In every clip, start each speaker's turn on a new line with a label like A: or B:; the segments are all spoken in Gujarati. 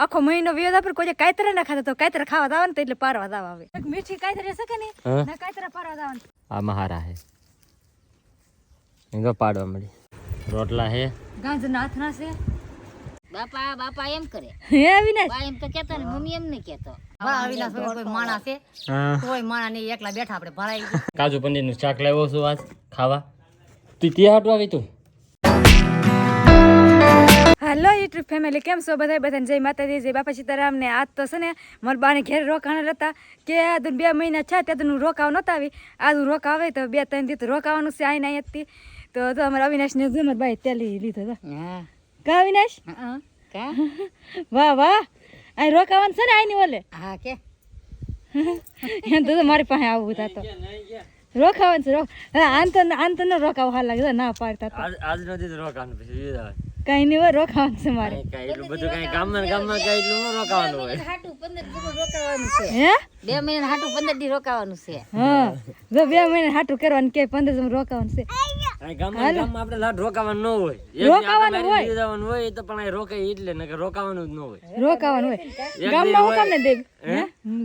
A: આખો મહિનો વિયોદા પર કોઈ કાયતરા ના ખાતા તો કાયતરા ખાવા દાવ ને તો એટલે પારવા દાવ આવે મીઠી કાયતરા શકે ને ના કાયતરા પારવા દાવ
B: આ મહારા હે એંગો પાડવા મળી રોટલા હે
A: ગાંજના હાથના છે
C: બાપા એમ કરે
A: હે અવિનાશ
C: બા એમ તો કહેતો ને મમ્મી એમ નહીં કહેતો
D: વાહ અવિનાશ કોઈ માણસ છે કોઈ માણસ નહીં એકલા બેઠા આપણે ભરાઈ
B: કાજુ પનીર નું શાક લાવ્યો છું આજ ખાવા તું ત્યાં હાટવા આવી તું
A: હેલો યુટ્યુબ ફેમિલી કેમ છો બધાને જય માતાજી જય બાપા સીતારામ ને આજ તો છે ને મારા બાને ઘેર રોકાણા હતા કે આ 2 મહિના છે ત્યાં હું રોકાવ નહોતા આવી આજ હું રોકાવે તો 2-3 દી તો રોકાવાનું છે આઈને અહીંયાથી તો અમારા અવિનાશ ને મારા ભાઈ તેલી લીધો હતો કા અવિનાશ
C: કા
A: વાહ વાહ અહીં રોકાવાનું છે ને આઈની ઓલે
C: હા કે
A: એમ તો મારી પાસે આવું હતા તો રોકાવાનું છે આન તો ન રોકાવ હાલ લાગે ના પાડતા
B: આજ નો દી રોકાવાનું પછી
A: કઈ નહીં હોય રોકાવાનું છે મારે
B: એટલું બધું કઈ ગામમાં કઈ એટલું ન રોકાવાનું હોય
C: હાટું 15 દી રોકાવાનું છે
A: હે
C: 2 મહિના હાટું 15 દી રોકાવાનું છે
A: હા જો 2 મહિના હાટું કરવાનું કે 15 દી રોકાવાનું છે
B: ગામમાં આપણે લાડ રોકાવાનું ન હોય
A: રોકાવાનું હોય
B: જવાનું હોય તો પણ રોકાય એટલે ને રોકાવાનું જ ન હોય
A: રોકાવાનું હોય ગામમાં હું કામ ને દે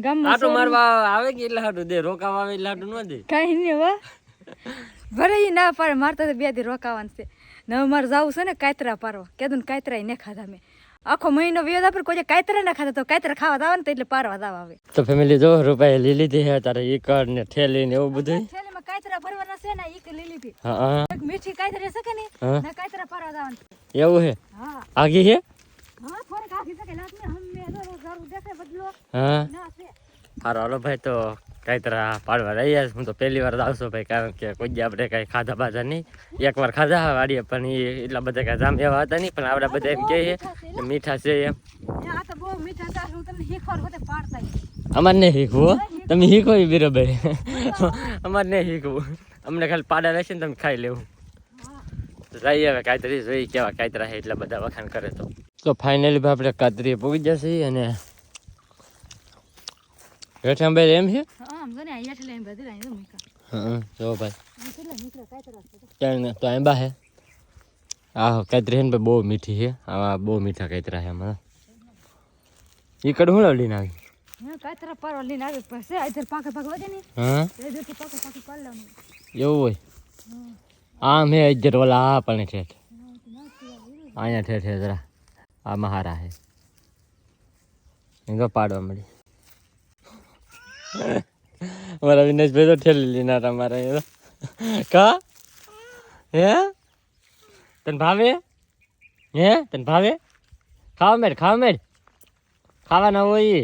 A: ગામમાં
B: આટો મારવા આવે કે એટલે હાટું દે રોકાવા આવે એટલે હાટું ન દે
A: કઈ નહીં હો ભરે ઈ ના પાડે મારતા તો 2 દી રોકાવાનું છે ને મારે જવું છે ને કાયતરા પારવા કીધું ને કાયતરા ને ખાધા મેં આખો મહિનો વિયોદા પર કોઈ કાયતરા ના ખાતા તો કાયતરા ખાવા દાવ ને તો એટલે પારવા દાવ આવે
B: તો ફેમિલી જો રૂપિયા લઈ લીધી છે તારે ઈકડ ને થેલી ને એવું બધું
A: થેલીમાં કાયતરા ભરવાના છે ને ઈ કે લઈ લીધી
B: હા
A: મીઠી કાયતરા શકે ને ના કાયતરા પારવા દાવ
B: એવું હે
A: હા
B: આગી હે
A: હા થોડીક આખી શકે લાત ને હમે જરૂર દેખે બદલો
B: હા
A: ના છે
B: હારો હાલો ભાઈ તો કાયતરા પાડવા રહ્યા હું તો પહેલી વાર આવશો ભાઈ કારણ કે કોઈ દી આપણે કઈ ખાધા બાધા નહીં એકવાર ખાધા વાડીએ પણ એ એટલા બધા કઈ જામ એવા હતા નહીં પણ આપણે બધા એમ કહીએ કે મીઠા છે એમ
A: આ તો બહુ મીઠા છે હું તમને શીખવાડ હોતે પાડતા
B: અમારે નહીં શીખવું તમે શીખો બરોબર અમારે નહીં શીખવું અમને ખાલી પાડા રહેશે ને તમે ખાઈ લેવું જઈએ હવે કાતરી જોઈ કેવા કાતરા છે એટલા બધા વખાણ કરે તો ફાઇનલી આપણે કાતરીએ પહોંચી જશે અને હેઠા ભાઈ એમ છે
A: હા આમ જો ને અહીંયા એટલે એમ બધું અહીં મૂકા
B: હા જો ભાઈ
A: કેટલા નીકળે કાયતરા છે
B: ક્યાં તો આંબા હે આ કાતરી ને બહુ મીઠી છે આવા બહુ મીઠા કાતરા છે અમારા એ કડ હું લઈને આવી
A: હા કાયતરા પારવા લઈને આવે પછી આધર પાકે વધે ને
B: હા
A: એ જો પાકે પાર લાવવાનું
B: એવું હોય આમ હે ઇજ્જત વાલા આ પણ ઠેઠ અહીંયા ઠેઠ જરા આ મહારા હે એંગો પાડવા મળી મારા વિનેશભાઈ તો ઠેલી લીના તમારા કા હે તને ભાવે હે તને ભાવે ખાવા મેડ ખાવાના હોય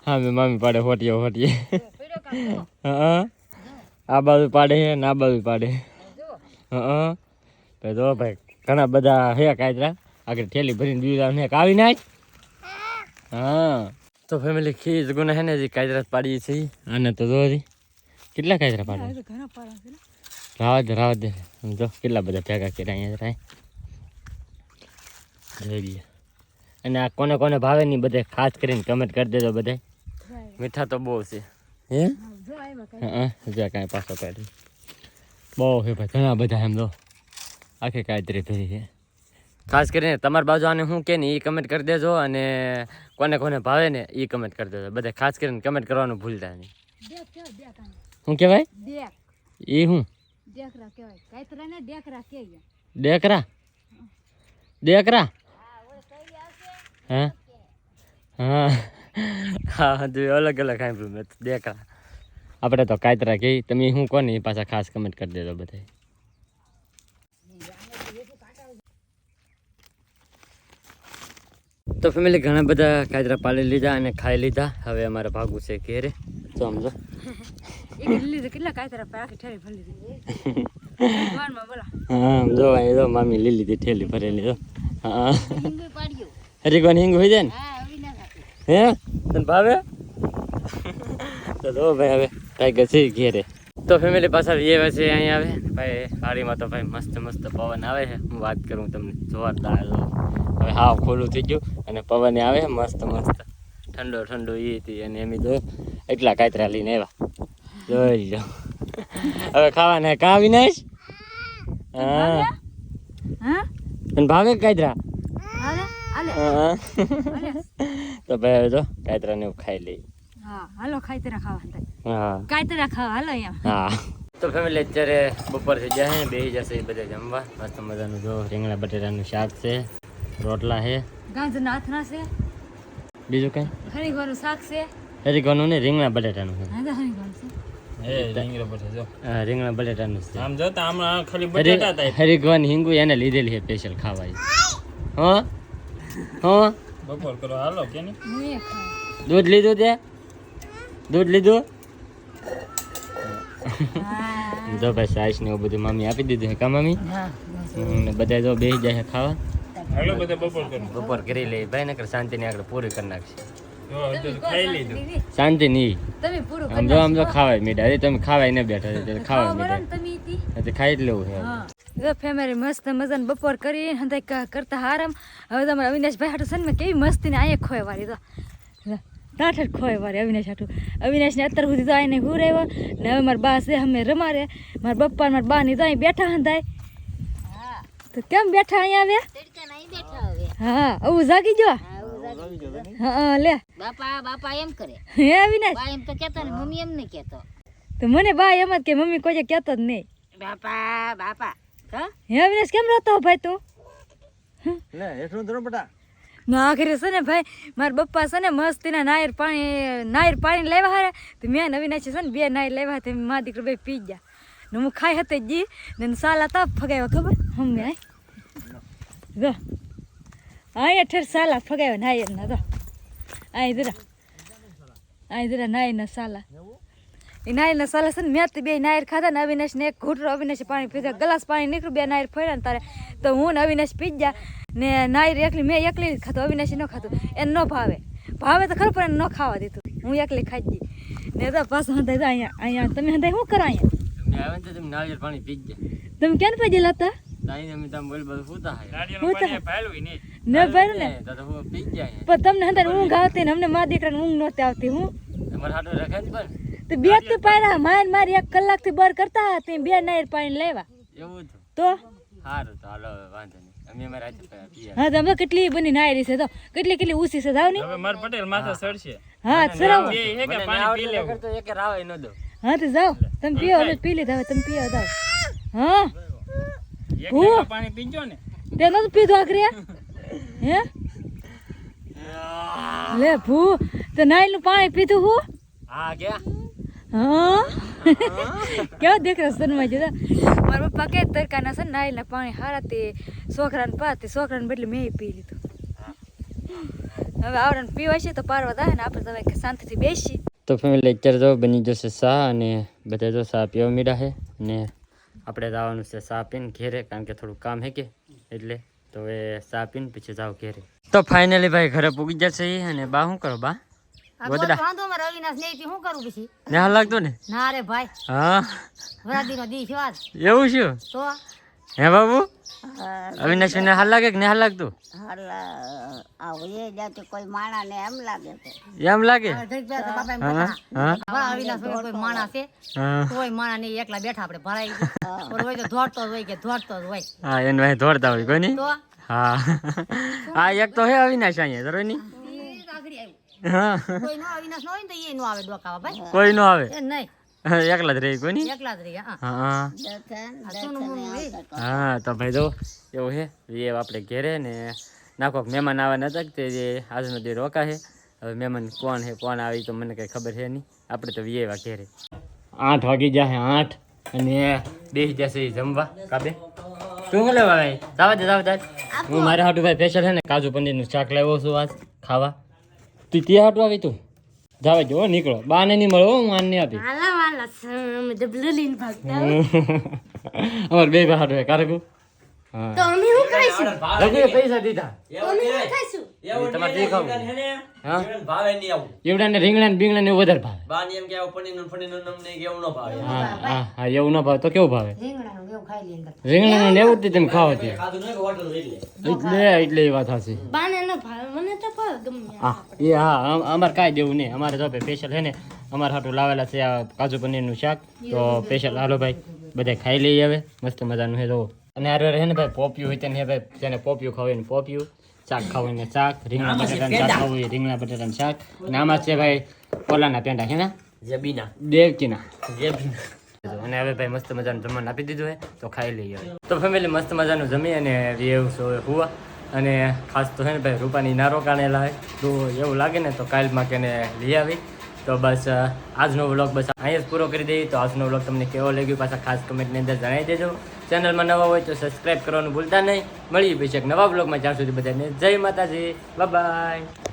B: હા મેં મામી પાડે હોટીએ હા આ બાજુ પાડે છે ને આ બાજુ પાડે હા ભાઈ જો ભાઈ ઘણા બધા હે કાયતરા આગળ થેલી ભરીને બીજા ને આવી નાખ હા તો ફેમિલી ખીજ ગુના હે ને જે કાયતરા પાડીએ છીએ આને તો જો કેટલા કાયતરા પાડે
A: ઘણા પારા છે
B: રાવા દે જો કેટલા બધા ભેગા કર્યા અહીંયા જોઈ લે અને આ કોને કોને ભાવે નહીં બધે ખાસ કરીને કમેન્ટ કરી દેજો બધે મીઠા તો બહુ છે હે હા જ્યાં કાંઈ પાછો કાઢી બહુ છે ભાઈ ઘણા બધા એમ તો આખી કાયતરી ફેરી છે ખાસ કરીને તમારી બાજુ આને શું કે ને એ કમેન્ટ કરી દેજો અને કોને કોને ભાવે ને એ કમેન્ટ કરી દેજો બધા ખાસ કરીને કમેન્ટ કરવાનું ભૂલતા નહીં શું કહેવાય એ શું
A: દેખરા કહેવાય કાયતરા ને દેખરા કે
B: દેખરા હા હા હા જો અલગ અલગ સાંભળ્યું મેં દેખરા આપણે તો કાયતરા કહી તમે શું કોને એ પાછા ખાસ કમેન્ટ કરી દેજો બધા તો ફેમિલી ઘણા બધા કાયતરા પાડી લીધા અને ખાઈ લીધા હવે અમારે ભાગવું છે ઘેરે તો સમજો
A: કેટલા કાયતરા પાકી ઠેરી ભરી લીધી
B: હા જો અહીં જો મામી લઈ લીધી ઠેલી ભરેલી જો હા
C: પાડ્યું
B: હરી કોને હિંગ હોય જાય ને
C: હા અવિનાશ
B: હે તને ભાવે તો જો ભાઈ હવે ટાઈગર છે ઘેરે તો ફેમિલી પાછા એ છે અહીંયા આવે ભાઈ વાડીમાં તો ભાઈ મસ્ત મસ્ત પવન આવે છે હું વાત કરું તમને જોરદાર હવે હાવ ખોલું થઈ ગયું અને પવન આવે મસ્ત મસ્ત ઠંડો એ હતી અને એમ જો એટલા કાતરા લઈને આવ્યા જોઈ લો હવે ખાવાના કા વિનાશ હા
A: હા
B: તને ભાવે કાતરા
A: હાલે
B: તો ભાઈ હવે જો કાતરાને એવું ખાઈ લઈ.
A: હા હાલો કાયતરા ખાવા થાય.
B: હા
A: કાયતરા ખાવા હાલો એમ.
B: હા તો ફેમિલી અત્યારે બપોર થઈ જાય બેસી જશે બધા જમવા. મસ્ત મજાનું જો રીંગણા બટેટાનું શાક છે, રોટલા છે,
A: ગાજરના હાથના છે,
B: બીજું કઈ
A: હરીગવાનું શાક છે.
B: હરીગવાનું ને રીંગણા બટેટાનું છે.
A: હા હરીગવાનું છે.
B: હા રીંગણા બટેટાનું છે.
E: આમ જોતા આમાં ખાલી બટેટા હતા.
B: હરીગવાન હિંગુ એને લીધેલી છે સ્પેશિયલ ખાવા. હા હા
E: બપોર કરો હાલો કે નહીં
A: હું એ ખાઉં.
B: દૂધ લીધું તે દૂધ લીધું જો ભાઈ સાઈસ ને એવું બધું મમ્મી આપી દીધું છે કા મમ્મી. ને બધા જો બેસી જાય છે ખાવા.
E: હાલો બધા બપોર કરો.
B: બપોર કરી લઈ ભાઈ નકર શાંતિની આગળ પૂરી કરી નાખશે.
E: જો હજુ ખાઈ લીધું.
B: શાંતિ નહીં
A: તમે પૂરું
B: આમ જો આમ તો ખાવાય મીઠા હજી તમે ખાવાય ને બેઠા છે ખાવાય મીઠા
A: તમે ઈતી.
B: તો ખાઈ જ લેવું છે.
A: હા જો ફેમિલી મસ્ત મજાને બપોર કરી હંધાઈ કરતા આરામ. હવે તમારે અવિનાશભાઈ હાટુ છે ને મેં કેવી મસ્તીને અહીંયા ખોય વાળી તો ટાઠ જ ખોય વાળી અવિનાશ હાટુ. અવિનાશને અત્યાર સુધી તો આઈને હું રહ્યો ને હવે મારા બા છે અમે રમાડે. મારા પપ્પા મારા બા ની તો અહીં બેઠા હંધાય. તો કેમ બેઠા અહીંયા આવ્યા?
C: તડકા નહીં બેઠા હવે.
A: હા આવું જાગી જો.
C: હા, એવું લાગે.
A: હા લે
C: બાપા એમ કરે.
A: હે અવિનાશ
C: બા એમ તો કહેતો ને મમ્મી એમ નહીં કહેતો.
A: તો મને બા એમ જ કે મમ્મી કોઈ કહેતો જ નહીં.
C: બાપા હા
A: હે અવિનાશ કેમ રહેતો ભાઈ તું?
B: લે એટલું ધરો બટા.
A: ના ઘરે છે ને ભાઈ મારા પપ્પા છે ને મસ્તીના નાયર પાણી લેવા હારે તો મેં અવિનાશ છે ને બે નાયર લેવા હતા મા દીકરો બે પી ગયા ને હું ખાઈ હતી જી ને સાલા તાપ ફગાવ્યા ખબર હમને આય જો અહીંયા ઠેર સાલા ફગાવ્યા નાયર ના તો અહીં જરા નાયરના સાલા એ નાયરના સાલા છે ને મેં બે નાયર ખાધા ને અવિનાશ ને એક ઘૂંટરો અવિનાશ પાણી પીધા ગ્લાસ પાણી નીકળ્યું બે નાયર ફર્યા ને તારે તો હું ને અવિનાશ પી ગયા ને નાયર એકલી મેં એકલી ખાધું અવિનાશ ન ખાધું એને ન ભાવે તો ખરું પણ એને ન ખાવા દીધું હું એકલી ખાઈ ગઈ ને તો પાછું હંધાઈ અહીંયા તમે હંધાઈ શું કરો અહીંયા
B: મેં આવે ને તમે નાળિયેર પાણી પી ગયા.
A: તમે કેમ પીજેલા હતા
B: તાઈને અમે તમે બોલ બધું પૂતા હાય.
E: નાળિયેરનું પાણી ભાયલું નહીં.
A: ન ભર્યું ને
B: તો હું પી ગયા.
A: પણ તમને હંધાઈ ઊંઘ આવતી ને અમને મા દીકરાને ઊંઘ નહોતી આવતી હું
B: તમારે હાટો રખાય જ પણ
A: તો બે થી પાડ્યા મારી 1 કલાકથી બર કરતા તે બે નાયર પાણી લેવા
B: એવું હતું.
A: તો
B: સારું તો હાલો હવે વાંધો નહીં. અમે અમારે આજે પીએ.
A: હા તમે કેટલી બની નાયરી છે તો કેટલી ઊંચી છે જાવ ની
E: હવે માર પટેલ માથે ચડશે.
A: હા સરાવો
E: બે હે કે
B: મને
E: પાણી પી
B: આવડે
E: લેવું.
B: વગર તો એકે રાવે ન દો.
A: હા તો જાઓ તમે પીઓ હવે પી લીધા હવે તમે પીઓ જાઓ હા
E: એક લીટર પાણી પીજો ને.
A: તે નતું પીધું આખરે હે લે ભૂ તો નાયલું પાણી પીધું હું
B: હા ગયા
A: હા કેવો દીકરો સનમાં જતા મારા પપ્પા કે તરકાના છે નાયલના પાણી હારા તે છોકરાને પાતે છોકરાને બદલે મેં પી લીધું હવે આવડાને પીવાય છે તો પારવા થાય ને આપણે તમે શાંતિથી બેસી
B: તો ફેમિલી અત્યારે તો બની જશે ચા અને બધા તો ચા પીવા મીડા છે ને આપણે જવાનું છે ચા પીને ઘેરે કારણ કે થોડું કામ છે કે એટલે તો હવે ચા પીને પછી જાવ ઘેરે. તો ફાઇનલી ભાઈ ઘરે પૂગી જશે અને બા શું કરો બા ગોદડા
D: વાંધો મારે અવિનાશ નહીં હું કરું પછી
B: ને હાલ લાગતો ને
D: ના રે ભાઈ
B: હા
D: વરાદીનો દી છે આજ
B: એવું શું
D: તો
B: હે બાબુ અવિનાશ ને હાલ લાગે કે ને હાલ લાગતું
C: કોઈ માણા ને એમ લાગે છે.
B: એમ લાગે
D: બાપા એમ
B: હા હા
D: અવિનાશ વગર કોઈ માણસ છે
B: હા
D: કોઈ માણસ નહીં એકલા બેઠા આપણે ભરાઈ પણ હોય તો દોડતો જ હોય કે દોડતો જ હોય
B: હા એને ભાઈ દોડતા હોય કોઈ નહીં
D: તો
B: હા હા એક તો હે અવિનાશ અહીંયા જરો નહીં
D: આગળ આવ્યું
B: હા
D: કોઈ નો અવિનાશ ન હોય ને તો એ નો આવે ડોકાવા ભાઈ
B: કોઈ નો આવે
D: એ નહીં
B: એકલા જ રહી કોઈ નહીં
D: એકલા જ રહી હા
B: હા
D: આ સોનું મોનું રે
B: હા તો ભાઈ જો એવું છે એ આપણે ઘેરે ને નાખો મહેમાન આવવાના હતા તે જે આજનો દી રોકા છે હવે મહેમાન કોણ છે કોણ આવી તો મને કંઈ ખબર છે નહીં આપણે તો વિયેવા ઘેરે 8 વાગી જશે 8 અને બેસી જશે જમવા કાબે તું શું લેવા ભાઈ જાવ હું મારે હાટું ભાઈ સ્પેશિયલ છે ને કાજુ પનીરનું શાક લાવ્યો છું આજ ખાવા તું ત્યાં હાટું આવી તું જાવે જો નીકળો બાને નહીં મળો હું આને નહીં આપી અમારે બે ભાઈ હાટું કારકું હા તો અમે શું કરીશું પૈસા દીધા તમારે જે ખાવું હા એવડા ને રીંગણા ને બીંગણા ને એવું વધારે ભાવે હા હા એવું ન ભાવે તો કેવું ભાવે
D: રીંગણાનું એવું ખાઈ લે અંદર
B: રીંગણા ને એવું જ તમે ખાવો તે એટલે એ વાત સાચી હા એ હા અમારે કાંઈ દેવું નહીં અમારે તો સ્પેશિયલ છે ને અમારે હાટું લાવેલા છે આ કાજુ પનીરનું શાક તો સ્પેશિયલ હાલો ભાઈ બધા ખાઈ લઈએ હવે મસ્ત મજાનું છે તો અને આ હે ને ભાઈ પોપિયું હોય તેને ભાઈ જેને પોપિયું ખાવે ને પોપિયું શાક ખાવું ને શાક, રીંગણા બટાટાનું શાક ખાવું હોય રીંગણા બટાટાનું શાક, અને આમાં છે ભાઈ ઓલાના પેંડા છે ને દેવકીના. અને હવે ભાઈ મસ્ત મજાનું જમવાનું આપી દીધું હોય તો ખાઈ લઈએ. તો ફેમિલી મસ્ત મજાનું જમી અને એવું હુવા. અને ખાસ તો છે ને ભાઈ રૂપાની ના રોકાણેલા હોય તો એવું લાગે ને તો કાલમાં કે લઈ આવી. તો બસ આજનો વ્લોગ બસ અહીંયા જ પૂરો કરી દઈએ. તો આજનો વ્લોગ તમને કેવો લાગ્યો પાછા ખાસ કમેન્ટની અંદર જણાવી દેજો. ચેનલમાં નવા હોય તો સબસ્ક્રાઈબ કરવાનું ભૂલતા નહીં. મળીએ પછી એક નવા વ્લોગમાં. જ્યાં સુધી બધાને જય માતાજી, બાય બાય.